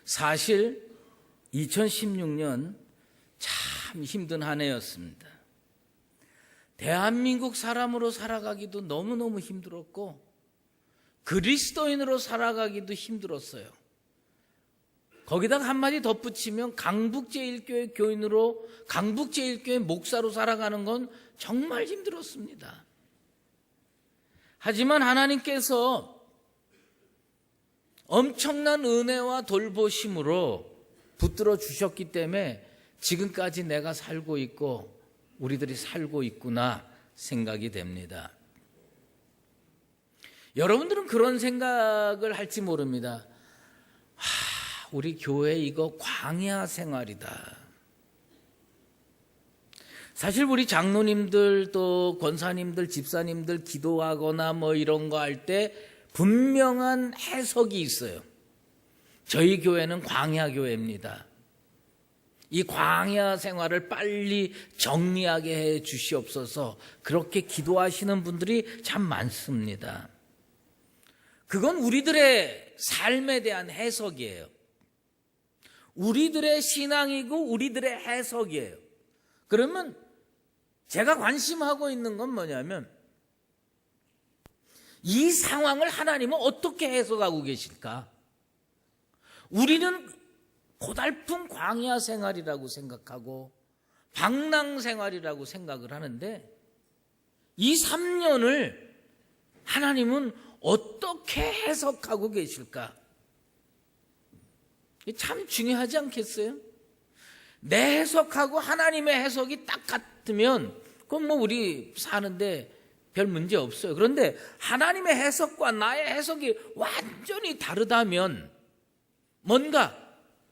사실 2016년 참 힘든 한 해였습니다. 대한민국 사람으로 살아가기도 너무너무 힘들었고 그리스도인으로 살아가기도 힘들었어요. 거기다가 한마디 덧붙이면 강북제일교회 교인으로, 강북제일교회 목사로 살아가는 건 정말 힘들었습니다. 하지만 하나님께서 엄청난 은혜와 돌보심으로 붙들어 주셨기 때문에 지금까지 내가 살고 있고 우리들이 살고 있구나 생각이 됩니다. 여러분들은 그런 생각을 할지 모릅니다. 우리 교회 이거 광야 생활이다. 사실 우리 장로님들 또 권사님들 집사님들 기도하거나 뭐 이런 거 할 때 분명한 해석이 있어요. 저희 교회는 광야 교회입니다. 이 광야 생활을 빨리 정리하게 해 주시옵소서. 그렇게 기도하시는 분들이 참 많습니다. 그건 우리들의 삶에 대한 해석이에요. 우리들의 신앙이고 우리들의 해석이에요. 그러면 제가 관심하고 있는 건 뭐냐면 이 상황을 하나님은 어떻게 해석하고 계실까? 우리는 고달픈 광야 생활이라고 생각하고 방랑 생활이라고 생각을 하는데 이 3년을 하나님은 어떻게 해석하고 계실까? 참 중요하지 않겠어요? 내 해석하고 하나님의 해석이 딱 같으면 그건 뭐 우리 사는데 별 문제 없어요. 그런데 하나님의 해석과 나의 해석이 완전히 다르다면 뭔가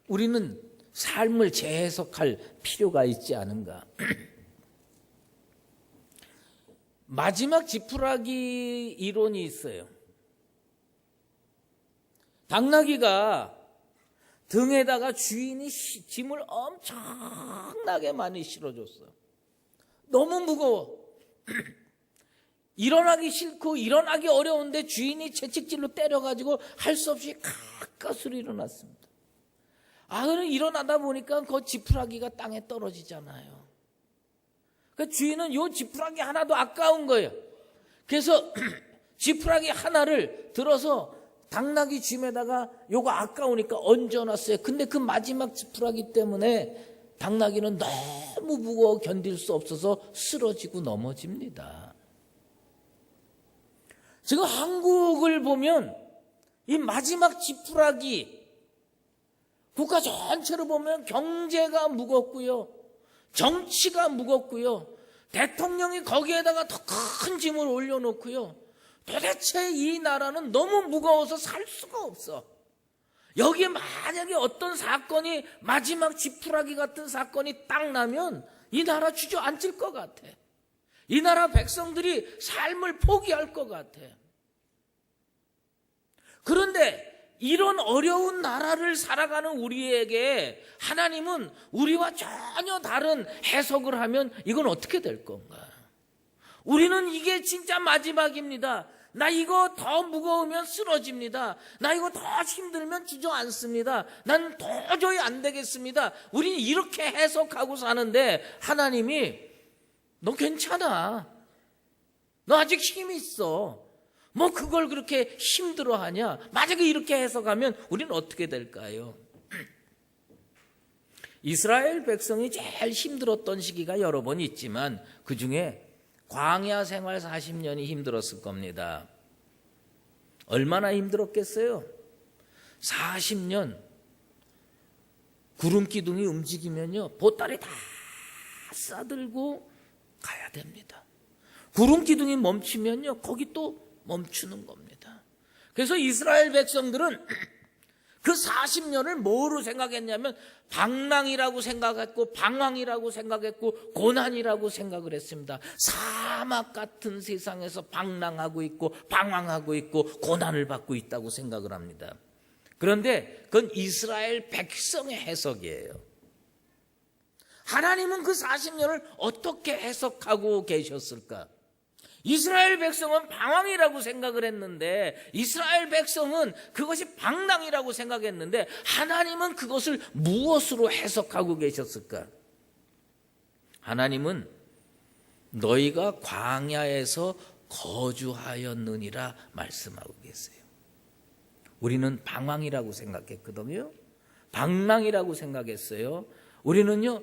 우리는 삶을 재해석할 필요가 있지 않은가. 마지막 지푸라기 이론이 있어요. 당나귀가 등에다가 주인이 짐을 엄청나게 많이 실어줬어요. 너무 무거워. 일어나기 싫고 일어나기 어려운데 주인이 채찍질로 때려가지고 할 수 없이 가까스로 일어났습니다. 그럼 일어나다 보니까 그 지푸라기가 땅에 떨어지잖아요. 그 주인은 요 지푸라기 하나도 아까운 거예요. 그래서 지푸라기 하나를 들어서 당나귀 짐에다가 요거 아까우니까 얹어놨어요. 근데 그 마지막 지푸라기 때문에 당나귀는 너무 무거워 견딜 수 없어서 쓰러지고 넘어집니다. 지금 한국을 보면 이 마지막 지푸라기, 국가 전체로 보면 경제가 무겁고요, 정치가 무겁고요, 대통령이 거기에다가 더 큰 짐을 올려놓고요, 도대체 이 나라는 너무 무거워서 살 수가 없어. 여기에 만약에 어떤 사건이, 마지막 지푸라기 같은 사건이 딱 나면 이 나라 주저앉을 것 같아. 이 나라 백성들이 삶을 포기할 것 같아. 그런데 이런 어려운 나라를 살아가는 우리에게 하나님은 우리와 전혀 다른 해석을 하면 이건 어떻게 될 건가? 우리는 이게 진짜 마지막입니다. 나 이거 더 무거우면 쓰러집니다. 나 이거 더 힘들면 주저앉습니다. 난 도저히 안 되겠습니다. 우리는 이렇게 해석하고 사는데 하나님이 너 괜찮아. 너 아직 힘이 있어. 뭐 그걸 그렇게 힘들어하냐? 만약에 이렇게 해석하면 우리는 어떻게 될까요? 이스라엘 백성이 제일 힘들었던 시기가 여러 번 있지만 그중에 광야 생활 40년이 힘들었을 겁니다. 얼마나 힘들었겠어요? 40년 구름 기둥이 움직이면요 보따리 다 싸들고 가야 됩니다. 구름 기둥이 멈추면요 거기 또 멈추는 겁니다. 그래서 이스라엘 백성들은 그 40년을 뭐로 생각했냐면 방랑이라고 생각했고 방황이라고 생각했고 고난이라고 생각을 했습니다. 사막 같은 세상에서 방랑하고 있고 방황하고 있고 고난을 받고 있다고 생각을 합니다. 그런데 그건 이스라엘 백성의 해석이에요. 하나님은 그 40년을 어떻게 해석하고 계셨을까? 이스라엘 백성은 방황이라고 생각을 했는데, 이스라엘 백성은 그것이 방랑이라고 생각했는데, 하나님은 그것을 무엇으로 해석하고 계셨을까? 하나님은 너희가 광야에서 거주하였느니라 말씀하고 계세요. 우리는 방황이라고 생각했거든요. 방랑이라고 생각했어요. 우리는요,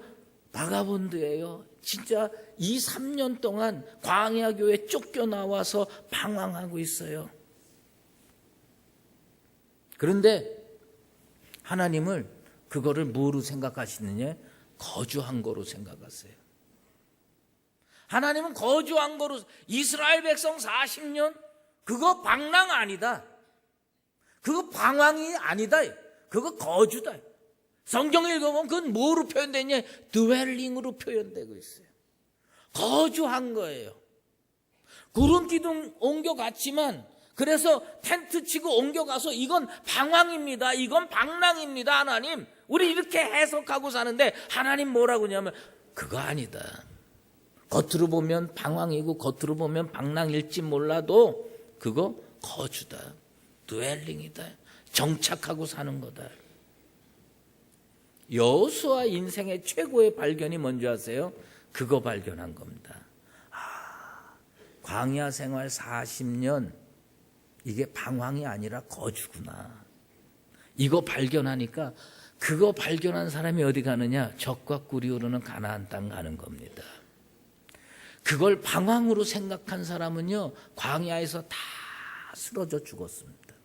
바가본드예요. 진짜 2, 3년 동안 광야교회 쫓겨나와서 방황하고 있어요. 그런데 하나님을 그거를 뭐로 생각하시느냐? 거주한 거로 생각하세요. 하나님은 거주한 거로, 이스라엘 백성 40년 그거 방랑 아니다. 그거 방황이 아니다. 그거 거주다. 성경을 읽어보면 그건 뭐로 표현되냐? 드웰링으로 표현되고 있어요. 거주한 거예요. 구름 기둥 옮겨갔지만, 그래서 텐트 치고 옮겨가서 이건 방황입니다, 이건 방랑입니다. 하나님, 우리 이렇게 해석하고 사는데 하나님 뭐라고 하냐면 그거 아니다. 겉으로 보면 방황이고 겉으로 보면 방랑일지 몰라도 그거 거주다, 드웰링이다, 정착하고 사는 거다. 여호수아 인생의 최고의 발견이 뭔지 아세요? 그거 발견한 겁니다. 광야 생활 40년, 이게 방황이 아니라 거주구나. 이거 발견하니까, 그거 발견한 사람이 어디 가느냐? 젖과 꿀이 흐르는 가나안 땅 가는 겁니다. 그걸 방황으로 생각한 사람은요, 광야에서 다 쓰러져 죽었습니다.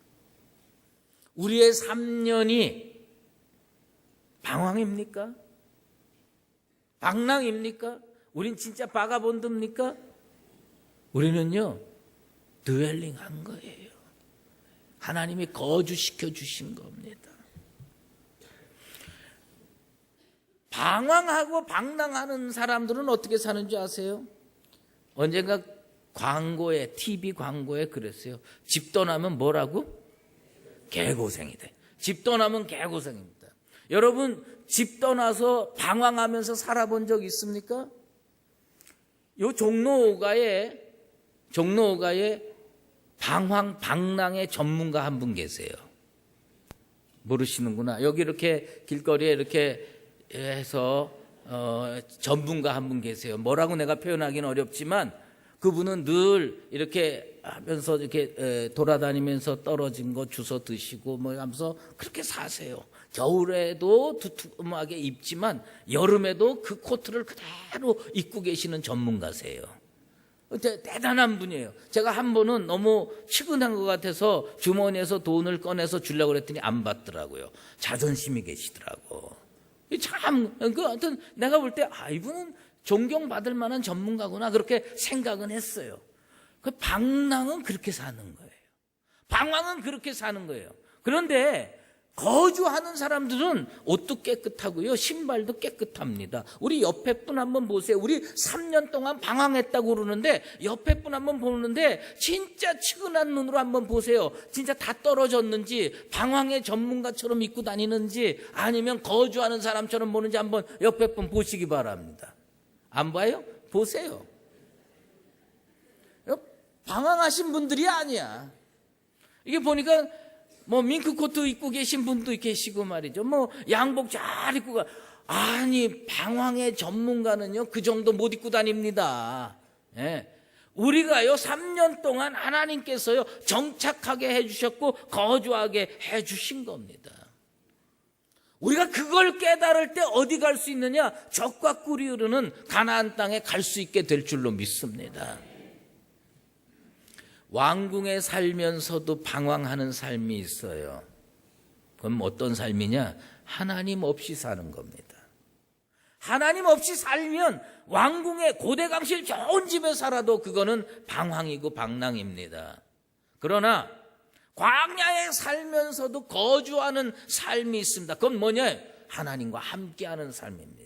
우리의 3년이 방황입니까? 방랑입니까? 우린 진짜 바가본드입니까? 우리는요, 드웰링 한 거예요. 하나님이 거주시켜 주신 겁니다. 방황하고 방랑하는 사람들은 어떻게 사는지 아세요? 언젠가 광고에, TV 광고에 그랬어요. 집 떠나면 뭐라고? 개고생이 돼. 집 떠나면 개고생입니다. 여러분, 집 떠나서 방황하면서 살아본 적 있습니까? 요 종로오가에 방랑의 전문가 한 분 계세요. 모르시는구나. 여기 이렇게 길거리에 이렇게 해서 전문가 한 분 계세요. 뭐라고 내가 표현하기는 어렵지만, 그분은 늘 이렇게 하면서 이렇게 돌아다니면서 떨어진 거 주워 드시고 뭐 하면서 그렇게 사세요. 겨울에도 두툼하게 입지만 여름에도 그 코트를 그대로 입고 계시는 전문가세요. 대단한 분이에요. 제가 한 번은 너무 측은한 것 같아서 주머니에서 돈을 꺼내서 주려고 그랬더니 안 받더라고요. 자존심이 계시더라고. 참, 하여튼 내가 볼 때, 이분은 존경받을 만한 전문가구나, 그렇게 생각은 했어요. 그 방랑은 그렇게 사는 거예요. 방황은 그렇게 사는 거예요. 그런데 거주하는 사람들은 옷도 깨끗하고요, 신발도 깨끗합니다. 우리 옆에 분 한번 보세요. 우리 3년 동안 방황했다고 그러는데 옆에 분 한번 보는데 진짜 측은한 눈으로 한번 보세요. 진짜 다 떨어졌는지, 방황의 전문가처럼 입고 다니는지, 아니면 거주하는 사람처럼 보는지 한번 옆에 분 보시기 바랍니다. 안 봐요? 보세요. 방황하신 분들이 아니야. 이게 보니까 뭐 밍크코트 입고 계신 분도 계시고 말이죠. 뭐 양복 잘 입고 아니, 방황의 전문가는요 그 정도 못 입고 다닙니다. 예. 우리가요 3년 동안 하나님께서요 정착하게 해주셨고 거주하게 해주신 겁니다. 우리가 그걸 깨달을 때 어디 갈 수 있느냐? 젖과 꿀이 흐르는 가나안 땅에 갈 수 있게 될 줄로 믿습니다. 왕궁에 살면서도 방황하는 삶이 있어요. 그럼 어떤 삶이냐? 하나님 없이 사는 겁니다. 하나님 없이 살면 왕궁의 고대강실 좋은 집에 살아도 그거는 방황이고 방랑입니다. 그러나 광야에 살면서도 거주하는 삶이 있습니다. 그건 뭐냐? 하나님과 함께하는 삶입니다.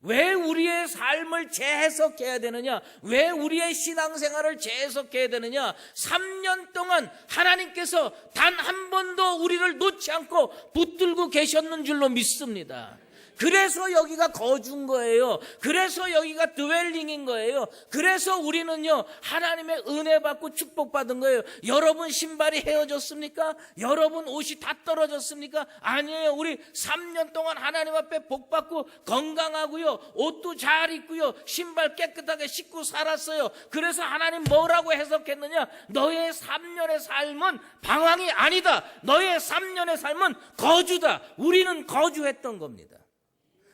왜 우리의 삶을 재해석해야 되느냐? 왜 우리의 신앙생활을 재해석해야 되느냐? 3년 동안 하나님께서 단 한 번도 우리를 놓지 않고 붙들고 계셨는 줄로 믿습니다. 그래서 여기가 거주인 거예요. 그래서 여기가 드웰링인 거예요. 그래서 우리는요, 하나님의 은혜 받고 축복받은 거예요. 여러분 신발이 헤어졌습니까? 여러분 옷이 다 떨어졌습니까? 아니에요. 우리 3년 동안 하나님 앞에 복 받고 건강하고요, 옷도 잘 입고요, 신발 깨끗하게 씻고 살았어요. 그래서 하나님 뭐라고 해석했느냐? 너의 3년의 삶은 방황이 아니다. 너의 3년의 삶은 거주다. 우리는 거주했던 겁니다.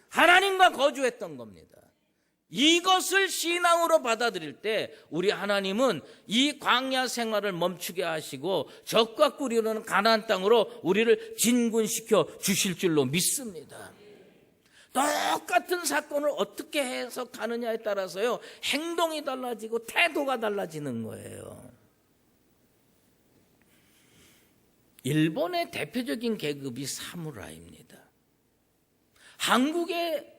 하나님과 거주했던 겁니다. 이것을 신앙으로 받아들일 때 우리 하나님은 이 광야 생활을 멈추게 하시고 적과 꿀이로는 가나안 땅으로 우리를 진군시켜 주실 줄로 믿습니다. 똑같은 사건을 어떻게 해석하느냐에 따라서요, 행동이 달라지고 태도가 달라지는 거예요. 일본의 대표적인 계급이 사무라이입니다. 한국의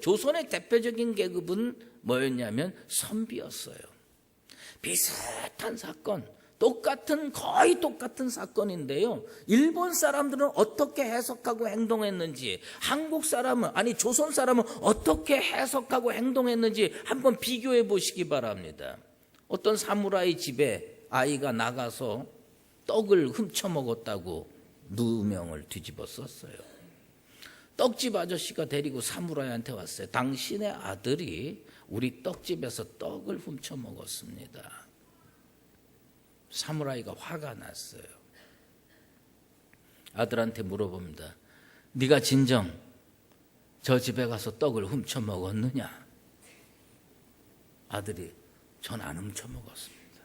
조선의 대표적인 계급은 뭐였냐면 선비였어요. 비슷한 사건, 거의 똑같은 사건인데요, 일본 사람들은 어떻게 해석하고 행동했는지, 조선 사람은 어떻게 해석하고 행동했는지 한번 비교해 보시기 바랍니다. 어떤 사무라이 집에 아이가 나가서 떡을 훔쳐먹었다고 누명을 뒤집어 썼어요. 떡집 아저씨가 데리고 사무라이한테 왔어요. 당신의 아들이 우리 떡집에서 떡을 훔쳐먹었습니다. 사무라이가 화가 났어요. 아들한테 물어봅니다. 네가 진정 저 집에 가서 떡을 훔쳐먹었느냐? 아들이 전 안 훔쳐먹었습니다.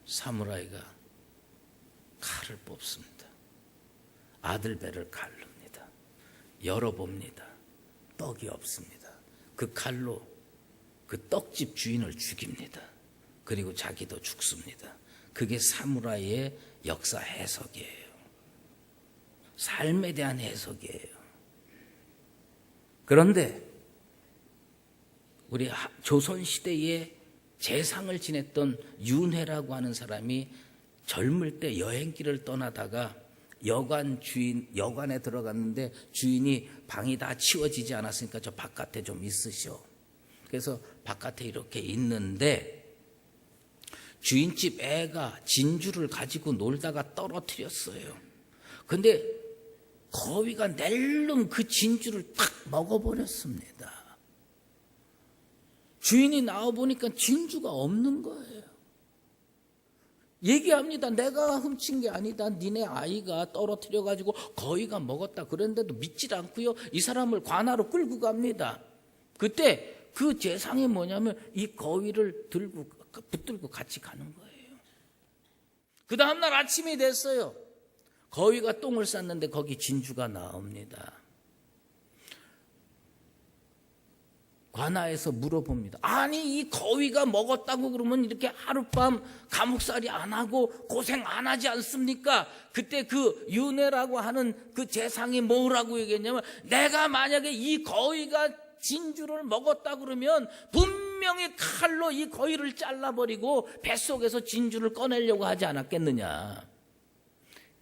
사무라이가 칼을 뽑습니다. 아들 배를 갈릅니다. 열어봅니다. 떡이 없습니다. 그 칼로 그 떡집 주인을 죽입니다. 그리고 자기도 죽습니다. 그게 사무라이의 역사 해석이에요. 삶에 대한 해석이에요. 그런데 우리 조선시대에 재상을 지냈던 윤회라고 하는 사람이 젊을 때 여행길을 떠나다가 여관에 들어갔는데 주인이 방이 다 치워지지 않았으니까 저 바깥에 좀 있으셔. 그래서 바깥에 이렇게 있는데 주인집 애가 진주를 가지고 놀다가 떨어뜨렸어요. 근데 거위가 낼름 그 진주를 탁 먹어버렸습니다. 주인이 나와보니까 진주가 없는 거예요. 얘기합니다. 내가 훔친 게 아니다. 니네 아이가 떨어뜨려가지고 거위가 먹었다. 그런데도 믿질 않고요, 이 사람을 관하로 끌고 갑니다. 그때 그 재상이 뭐냐면 이 거위를 붙들고 같이 가는 거예요. 그 다음날 아침이 됐어요. 거위가 똥을 쌌는데 거기 진주가 나옵니다. 관아에서 물어봅니다. 아니 이 거위가 먹었다고 그러면 이렇게 하룻밤 감옥살이 안 하고 고생 안 하지 않습니까? 그때 그 윤회라고 하는 그 재상이 뭐라고 얘기했냐면, 내가 만약에 이 거위가 진주를 먹었다 그러면 분명히 칼로 이 거위를 잘라버리고 뱃속에서 진주를 꺼내려고 하지 않았겠느냐.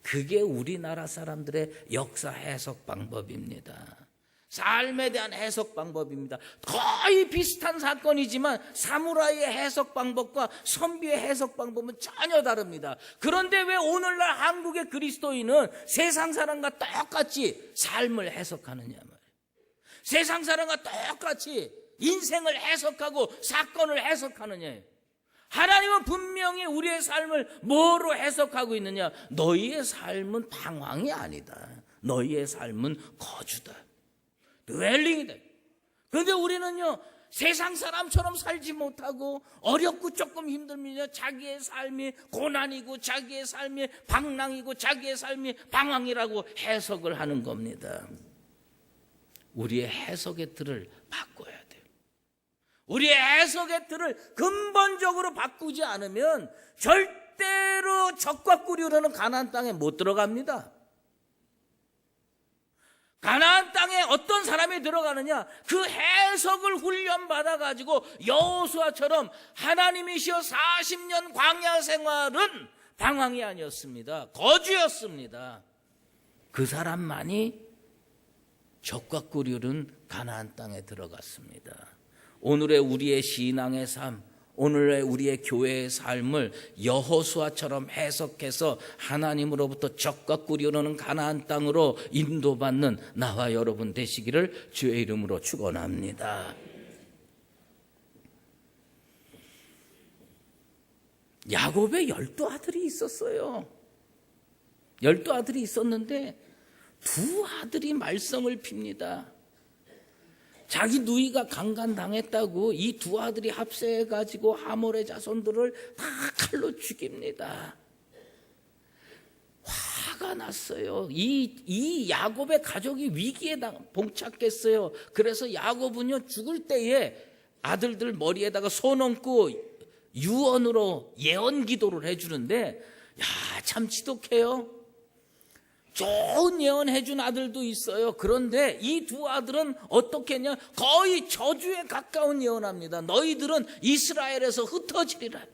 그게 우리나라 사람들의 역사 해석 방법입니다. 삶에 대한 해석 방법입니다. 거의 비슷한 사건이지만 사무라이의 해석 방법과 선비의 해석 방법은 전혀 다릅니다. 그런데 왜 오늘날 한국의 그리스도인은 세상 사람과 똑같이 삶을 해석하느냐 말이에요. 세상 사람과 똑같이 인생을 해석하고 사건을 해석하느냐. 하나님은 분명히 우리의 삶을 뭐로 해석하고 있느냐? 너희의 삶은 방황이 아니다. 너희의 삶은 거주다. 드웰링이다. 그런데 우리는요, 세상 사람처럼 살지 못하고 어렵고 조금 힘들면 자기의 삶이 고난이고 자기의 삶이 방랑이고 자기의 삶이 방황이라고 해석을 하는 겁니다. 우리의 해석의 틀을 바꿔야 돼요. 우리의 해석의 틀을 근본적으로 바꾸지 않으면 절대로 적과 꿀이로는 가나안 땅에 못 들어갑니다. 가나안 땅에 어떤 사람이 들어가느냐? 그 해석을 훈련받아가지고 여호수아처럼 하나님이시여 40년 광야 생활은 방황이 아니었습니다. 거주였습니다. 그 사람만이 젖과 꿀이 흐르는 가나안 땅에 들어갔습니다. 오늘의 우리의 신앙의 삶, 오늘의 우리의 교회의 삶을 여호수아처럼 해석해서 하나님으로부터 젖과 꿀이 흐르는 가나안 땅으로 인도받는 나와 여러분 되시기를 주의 이름으로 축원합니다. 야곱의 12아들이 있었어요. 12아들이 있었는데 두 아들이 말썽을 핍니다. 자기 누이가 강간당했다고 이 두 아들이 합세해가지고 하몰의 자손들을 다 칼로 죽입니다. 화가 났어요. 이 야곱의 가족이 위기에 봉착했어요. 그래서 야곱은요, 죽을 때에 아들들 머리에다가 손 얹고 유언으로 예언 기도를 해주는데, 야, 참 지독해요. 좋은 예언해준 아들도 있어요. 그런데 이 두 아들은 어떻게 했냐? 거의 저주에 가까운 예언합니다. 너희들은 이스라엘에서 흩어지리라.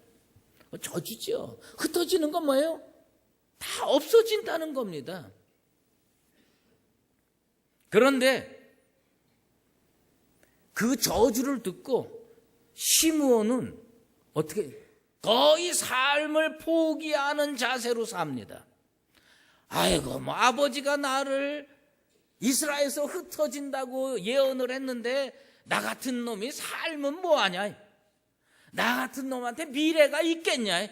저주죠. 흩어지는 건 뭐예요? 다 없어진다는 겁니다. 그런데 그 저주를 듣고 시므온은 어떻게 거의 삶을 포기하는 자세로 삽니다. 아이고, 뭐 아버지가 나를 이스라엘에서 흩어진다고 예언을 했는데 나 같은 놈이 삶은 뭐하냐? 나 같은 놈한테 미래가 있겠냐?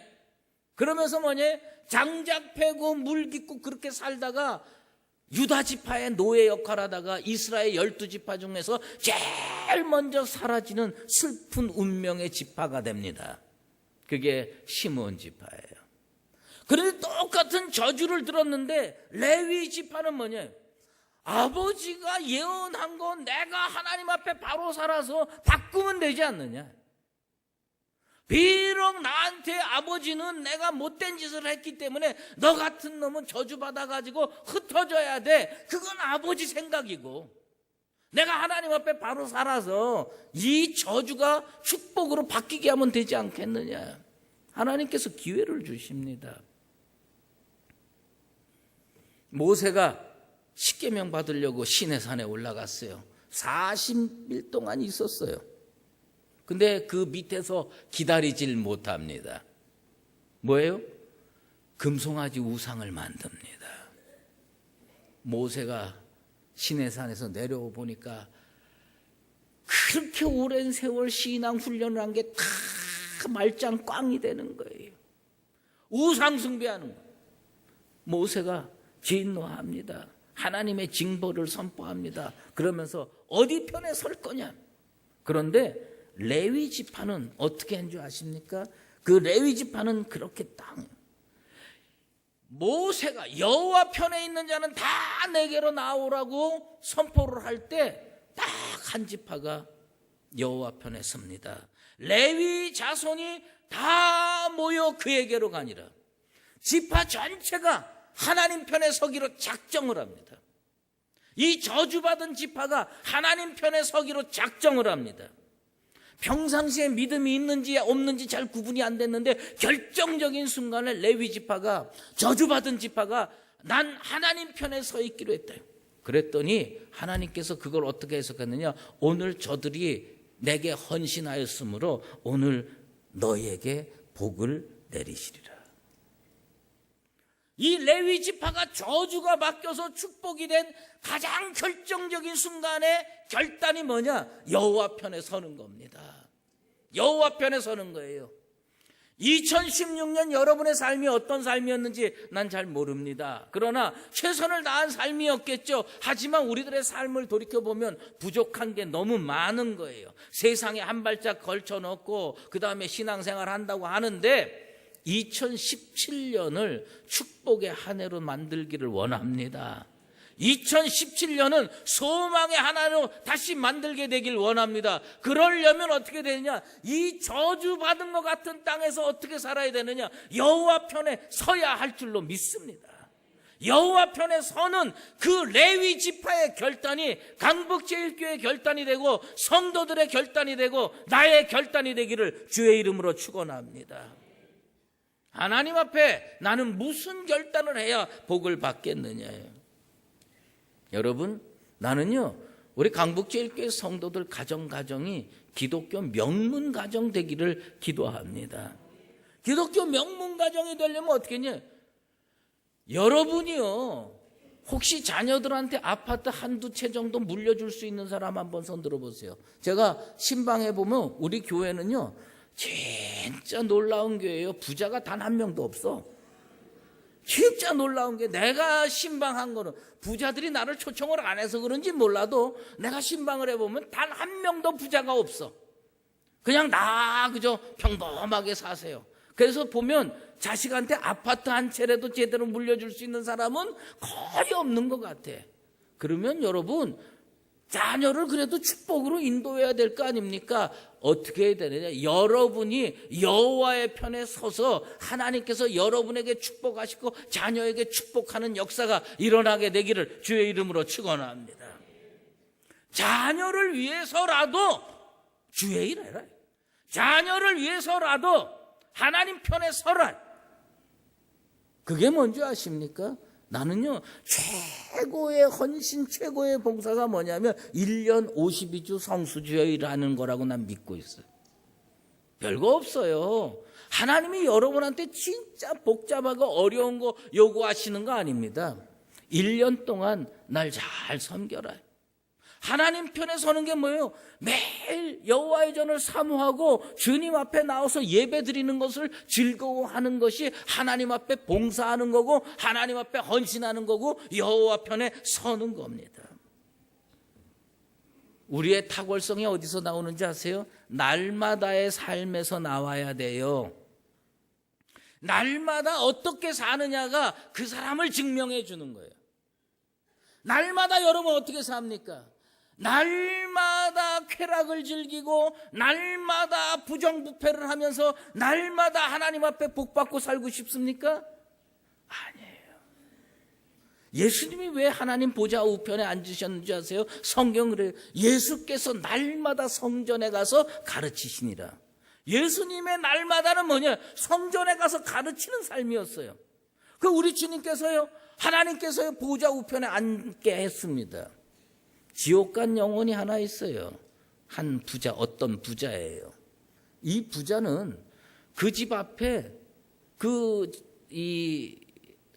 그러면서 뭐냐? 장작 패고 물 깃고 그렇게 살다가 유다 지파의 노예 역할하다가 이스라엘 12지파 중에서 제일 먼저 사라지는 슬픈 운명의 지파가 됩니다. 그게 시므온 지파예요. 그런데 똑같은 저주를 들었는데 레위 지파는 뭐냐? 아버지가 예언한 거 내가 하나님 앞에 바로 살아서 바꾸면 되지 않느냐? 비록 나한테 아버지는 내가 못된 짓을 했기 때문에 너 같은 놈은 저주받아가지고 흩어져야 돼. 그건 아버지 생각이고 내가 하나님 앞에 바로 살아서 이 저주가 축복으로 바뀌게 하면 되지 않겠느냐? 하나님께서 기회를 주십니다. 모세가 십계명 받으려고 시내산에 올라갔어요. 40일 동안 있었어요. 근데 그 밑에서 기다리질 못합니다. 뭐예요? 금송아지 우상을 만듭니다. 모세가 시내산에서 내려와 보니까 그렇게 오랜 세월 신앙 훈련을 한 게 다 말짱 꽝이 되는 거예요. 우상 숭배하는 거예요. 모세가 진노합니다. 하나님의 징벌을 선포합니다. 그러면서 어디 편에 설 거냐? 그런데 레위 지파는 어떻게 한 줄 아십니까? 그 레위 지파는 그렇게 모세가 여호와 편에 있는 자는 다 내게로 나오라고 선포를 할 때 딱 한 지파가 여호와 편에 섭니다. 레위 자손이 다 모여 그에게로 가니라. 지파 전체가 하나님 편에 서기로 작정을 합니다. 이 저주받은 지파가 하나님 편에 서기로 작정을 합니다. 평상시에 믿음이 있는지 없는지 잘 구분이 안 됐는데 결정적인 순간에 레위 지파가, 저주받은 지파가 난 하나님 편에 서 있기로 했다. 그랬더니 하나님께서 그걸 어떻게 해석했느냐? 오늘 저들이 내게 헌신하였으므로 오늘 너희에게 복을 내리시리라. 이 레위 지파가 저주가 바뀌어서 축복이 된 가장 결정적인 순간의 결단이 뭐냐? 여호와 편에 서는 겁니다. 여호와 편에 서는 거예요. 2016년 여러분의 삶이 어떤 삶이었는지 난 잘 모릅니다. 그러나 최선을 다한 삶이었겠죠. 하지만 우리들의 삶을 돌이켜보면 부족한 게 너무 많은 거예요. 세상에 한 발짝 걸쳐놓고 그 다음에 신앙생활 한다고 하는데 2017년을 축복의 한 해로 만들기를 원합니다. 2017년은 소망의 하나로 다시 만들게 되길 원합니다. 그러려면 어떻게 되느냐? 이 저주받은 것 같은 땅에서 어떻게 살아야 되느냐? 여호와 편에 서야 할 줄로 믿습니다. 여호와 편에 서는 그 레위 지파의 결단이 강북제일교회의 결단이 되고 성도들의 결단이 되고 나의 결단이 되기를 주의 이름으로 축원합니다. 하나님 앞에 나는 무슨 결단을 해야 복을 받겠느냐요? 여러분, 나는요, 우리 강북제일교회 성도들 가정이 기독교 명문 가정 되기를 기도합니다. 기독교 명문 가정이 되려면 어떻게 했냐? 여러분이요, 혹시 자녀들한테 아파트 한두 채 정도 물려줄 수 있는 사람 한번 손 들어보세요. 제가 신방해 보면 우리 교회는요, 진짜 놀라운 교회예요. 부자가 단 한 명도 없어. 진짜 놀라운 게, 내가 신방한 거는 부자들이 나를 초청을 안 해서 그런지 몰라도 내가 신방을 해보면 단 한 명도 부자가 없어. 그냥 그저 평범하게 사세요. 그래서 보면 자식한테 아파트 한 채라도 제대로 물려줄 수 있는 사람은 거의 없는 것 같아. 그러면 여러분, 자녀를 그래도 축복으로 인도해야 될 거 아닙니까? 어떻게 해야 되느냐? 여러분이 여호와의 편에 서서 하나님께서 여러분에게 축복하시고 자녀에게 축복하는 역사가 일어나게 되기를 주의 이름으로 축원합니다. 자녀를 위해서라도 주의 일 해라. 자녀를 위해서라도 하나님 편에 서라. 그게 뭔지 아십니까? 나는요, 최고의 헌신, 최고의 봉사가 뭐냐면 1년 52주 성수주일하는 거라고 난 믿고 있어요. 별거 없어요. 하나님이 여러분한테 진짜 복잡하고 어려운 거 요구하시는 거 아닙니다. 1년 동안 날 잘 섬겨라. 하나님 편에 서는 게 뭐예요? 매일 여호와의 전을 사모하고 주님 앞에 나와서 예배 드리는 것을 즐거워하는 것이 하나님 앞에 봉사하는 거고, 하나님 앞에 헌신하는 거고, 여호와 편에 서는 겁니다. 우리의 탁월성이 어디서 나오는지 아세요? 날마다의 삶에서 나와야 돼요. 날마다 어떻게 사느냐가 그 사람을 증명해 주는 거예요. 날마다 여러분 어떻게 삽니까? 날마다 쾌락을 즐기고 날마다 부정부패를 하면서 날마다 하나님 앞에 복받고 살고 싶습니까? 아니에요. 예수님이 왜 하나님 보좌 우편에 앉으셨는지 아세요? 성경을 해요. 예수께서 날마다 성전에 가서 가르치시니라. 예수님의 날마다는 뭐냐? 성전에 가서 가르치는 삶이었어요. 그 우리 주님께서요, 하나님께서요, 보좌 우편에 앉게 했습니다. 지옥 간 영혼이 하나 있어요. 한 부자, 어떤 부자예요. 이 부자는 그 집 앞에 이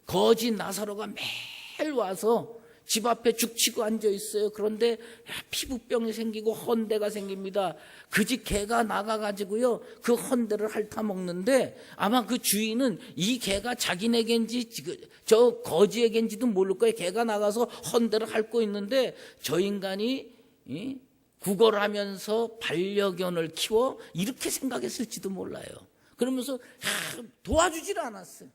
거지 나사로가 매일 와서 집 앞에 죽치고 앉아 있어요. 그런데 피부병이 생기고 헌대가 생깁니다. 그 집 개가 나가가지고요, 그 헌대를 핥아먹는데 아마 그 주인은 이 개가 자기네겐지 저 거지에겐지도 모를 거예요. 개가 나가서 헌대를 핥고 있는데 저 인간이 구걸하면서 반려견을 키워 이렇게 생각했을지도 몰라요. 그러면서 도와주질 않았어요.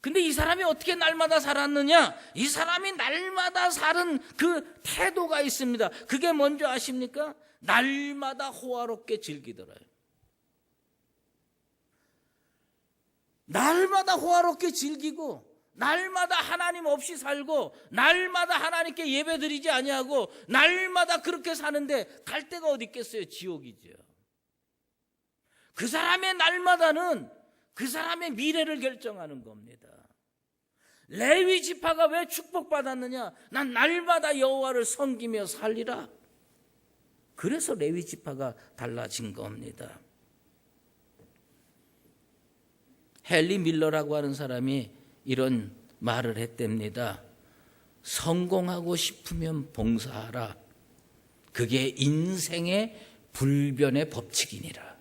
근데 이 사람이 어떻게 날마다 살았느냐? 이 사람이 날마다 사는 그 태도가 있습니다. 그게 뭔지 아십니까? 날마다 호화롭게 즐기더라요. 날마다 호화롭게 즐기고, 날마다 하나님 없이 살고, 날마다 하나님께 예배드리지 아니하고, 날마다 그렇게 사는데 갈 데가 어디 있겠어요? 지옥이죠. 그 사람의 날마다는 그 사람의 미래를 결정하는 겁니다. 레위 지파가 왜 축복받았느냐? 난 날마다 여호와를 섬기며 살리라. 그래서 레위 지파가 달라진 겁니다. 헨리 밀러라고 하는 사람이 이런 말을 했답니다. 성공하고 싶으면 봉사하라. 그게 인생의 불변의 법칙이니라.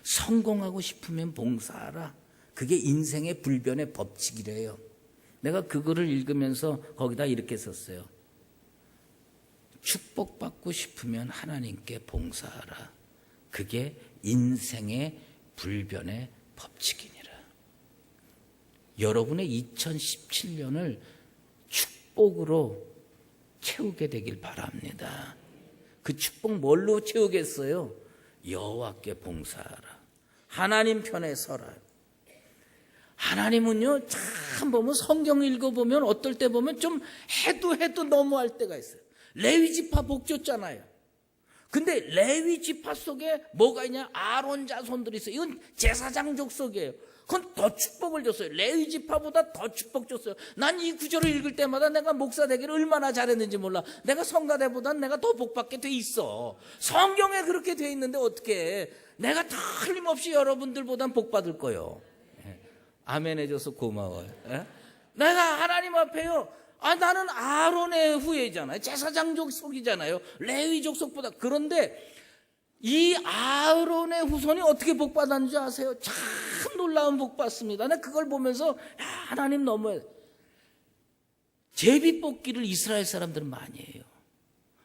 성공하고 싶으면 봉사하라. 그게 인생의 불변의 법칙이래요. 내가 그거를 읽으면서 거기다 이렇게 썼어요. 축복받고 싶으면 하나님께 봉사하라. 그게 인생의 불변의 법칙이니라. 여러분의 2017년을 축복으로 채우게 되길 바랍니다. 그 축복 뭘로 채우겠어요? 여호와께 봉사하라. 하나님 편에 서라. 하나님은요, 참 보면 성경 읽어보면 어떨 때 보면 좀 해도 너무할 때가 있어요. 레위 지파 복 줬잖아요. 근데 레위 지파 속에 뭐가 있냐? 아론 자손들이 있어요. 이건 제사장 족속이에요. 그건 더 축복을 줬어요. 레위 지파보다 더 축복 줬어요. 난 이 구절을 읽을 때마다 내가 목사 되기를 얼마나 잘했는지 몰라. 내가 성가대보단 내가 더 복받게 돼 있어. 성경에 그렇게 돼 있는데 어떻게 내가 틀림없이 여러분들보단 복받을 거요. 아멘 해줘서 고마워요. 내가 하나님 앞에요. 나는 아론의 후예잖아요. 제사장 족속이잖아요. 레위 족속보다. 그런데 이 아론의 후손이 어떻게 복받았는지 아세요? 참 놀라운 복받습니다. 나 그걸 보면서 하나님 너무 제비 뽑기를 이스라엘 사람들은 많이 해요.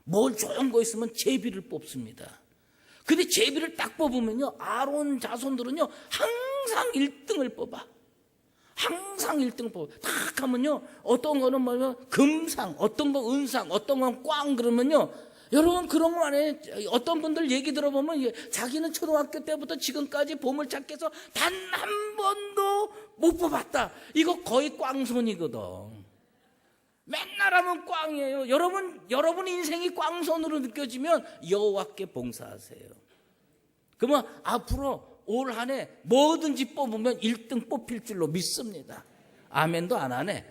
뭘 좋은 거 있으면 제비를 뽑습니다. 근데 제비를 딱 뽑으면요, 아론 자손들은요 항상 1등을 뽑아. 항상 1등을 뽑아. 딱 하면요, 어떤 거는 뭐냐면 금상, 어떤 거 은상, 어떤 건 꽝. 그러면요, 여러분 그런 거 안에 어떤 분들 얘기 들어보면 자기는 초등학교 때부터 지금까지 보물찾기에서 단 한 번도 못 뽑았다. 이거 거의 꽝손이거든. 맨날 하면 꽝이에요. 여러분 인생이 꽝손으로 느껴지면 여호와께 봉사하세요. 그러면 앞으로 올 한 해 뭐든지 뽑으면 1등 뽑힐 줄로 믿습니다. 아멘도 안 하네.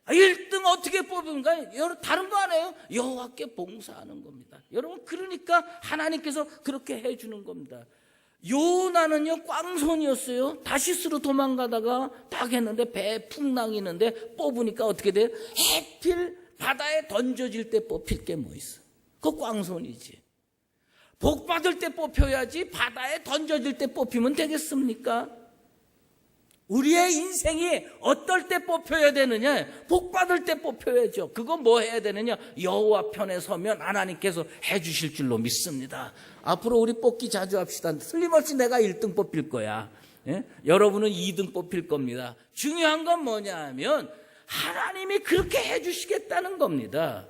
1등 어떻게 뽑은가? 여러분 다른 거 안 해요. 여호와께 봉사하는 겁니다. 여러분 그러니까 하나님께서 그렇게 해주는 겁니다. 요나는요 꽝손이었어요. 다시스로 도망가다가 딱 했는데 배에 풍랑이는데 뽑으니까 어떻게 돼요? 해필 바다에 던져질 때 뽑힐 게 뭐 있어? 그거 꽝손이지. 복 받을 때 뽑혀야지 바다에 던져질 때 뽑히면 되겠습니까? 우리의 인생이 어떨 때 뽑혀야 되느냐? 복 받을 때 뽑혀야죠. 그거 뭐 해야 되느냐? 여호와 편에 서면 하나님께서 해주실 줄로 믿습니다. 앞으로 우리 뽑기 자주 합시다. 틀림없이 내가 1등 뽑힐 거야. 여러분은 2등 뽑힐 겁니다. 중요한 건 뭐냐 하면 하나님이 그렇게 해주시겠다는 겁니다.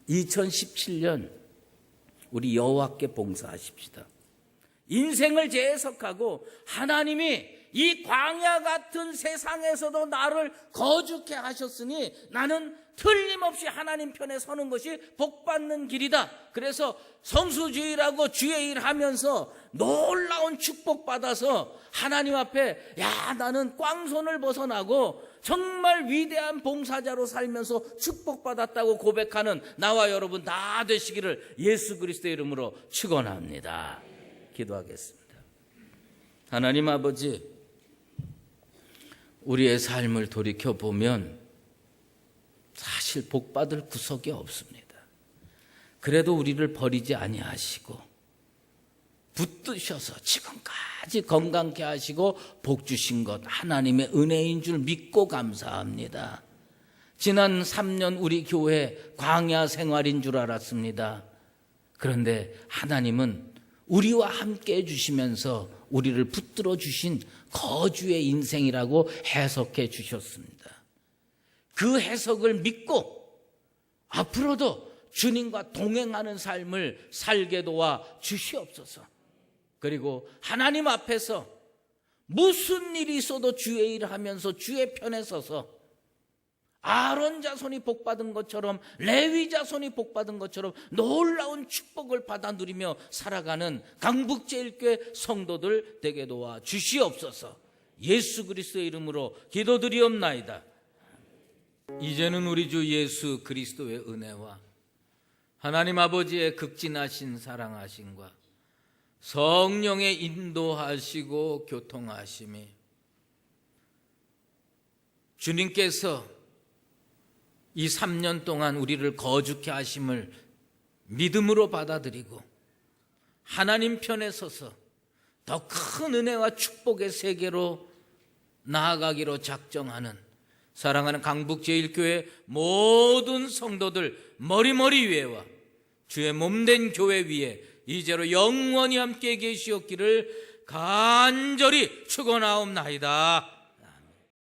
2017년 우리 여호와께 봉사하십시다. 인생을 재해석하고 하나님이 이 광야 같은 세상에서도 나를 거죽게 하셨으니 나는 틀림없이 하나님 편에 서는 것이 복받는 길이다. 그래서 성수주의라고 주의 일 하면서 놀라운 축복받아서 하나님 앞에 나는 꽝손을 벗어나고 정말 위대한 봉사자로 살면서 축복받았다고 고백하는 나와 여러분 다 되시기를 예수 그리스도의 이름으로 축원합니다. 기도하겠습니다. 하나님 아버지, 우리의 삶을 돌이켜보면 사실 복받을 구석이 없습니다. 그래도 우리를 버리지 아니하시고 붙드셔서 지금까지 건강케 하시고 복 주신 것 하나님의 은혜인 줄 믿고 감사합니다. 지난 3년 우리 교회 광야 생활인 줄 알았습니다. 그런데 하나님은 우리와 함께 해주시면서 우리를 붙들어 주신 거주의 인생이라고 해석해 주셨습니다. 그 해석을 믿고 앞으로도 주님과 동행하는 삶을 살게 도와 주시옵소서. 그리고 하나님 앞에서 무슨 일이 있어도 주의 일을 하면서 주의 편에 서서 아론 자손이 복받은 것처럼 레위 자손이 복받은 것처럼 놀라운 축복을 받아 누리며 살아가는 강북제일교회 성도들 되게 도와 주시옵소서. 예수 그리스도의 이름으로 기도드리옵나이다. 이제는 우리 주 예수 그리스도의 은혜와 하나님 아버지의 극진하신 사랑하심과 성령의 인도하시고 교통하심이 주님께서 이 3년 동안 우리를 거죽케 하심을 믿음으로 받아들이고 하나님 편에 서서 더 큰 은혜와 축복의 세계로 나아가기로 작정하는 사랑하는 강북제일교회 모든 성도들 머리머리 위에와 주의 몸된 교회 위에 이제로 영원히 함께 계시옵기를 간절히 축원하옵나이다.